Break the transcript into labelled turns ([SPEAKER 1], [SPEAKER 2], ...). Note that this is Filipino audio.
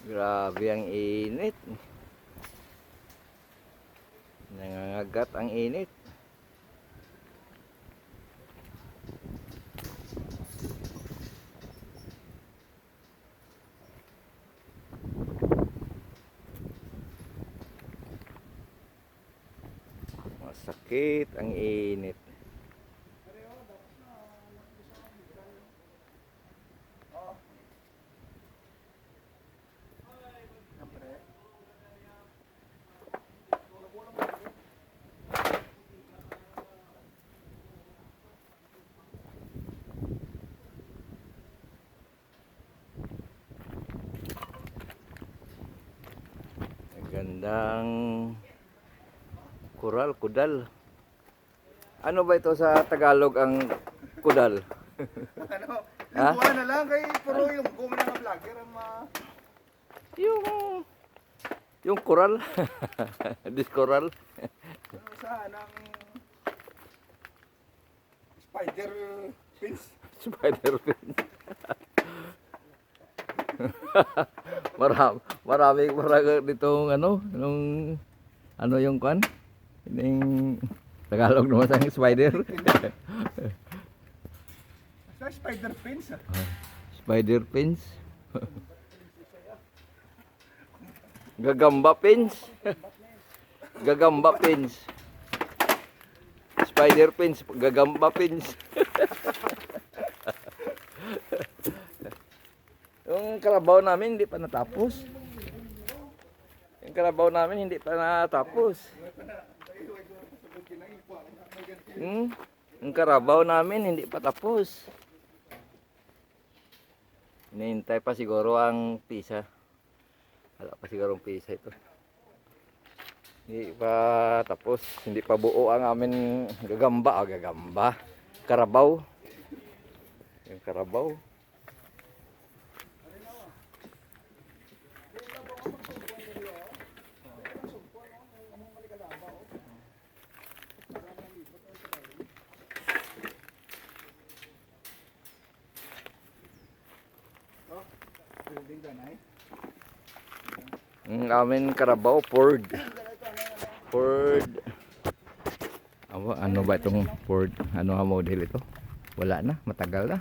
[SPEAKER 1] Grabe ang init. Nangangagat ang init. Masakit ang init. Gandang kural, kudal. Ano ba ito sa Tagalog ang kudal?
[SPEAKER 2] Ano?
[SPEAKER 1] Ha?
[SPEAKER 2] Lingguan na lang kay puro yung mga vlogger ang
[SPEAKER 1] Yung kural. Diskoral.
[SPEAKER 2] ano sa ng spider fins.
[SPEAKER 1] Spider pins. Marami dito ano yung kwan? Yung Tagalog naman sa spider.
[SPEAKER 2] Sa spider fins.
[SPEAKER 1] Spider pins. Gagamba pins. Gagamba pins. Spider pins, gagamba pins. Yung karabaw namin hindi pa natapos. Yung karabaw namin hindi pa natapos. Yung karabaw namin hindi pa tapos. Hinihintay pa siguro ang pisa. Wala pa siguro ang pisa ito. Hindi pa tapos. Hindi pa buo ang amin gagamba. Gagamba. Karabaw. Yung karabaw. Ang amin karabaw Ford. Ano ba itong Ford? Ano ang model ito? Wala na, matagal na.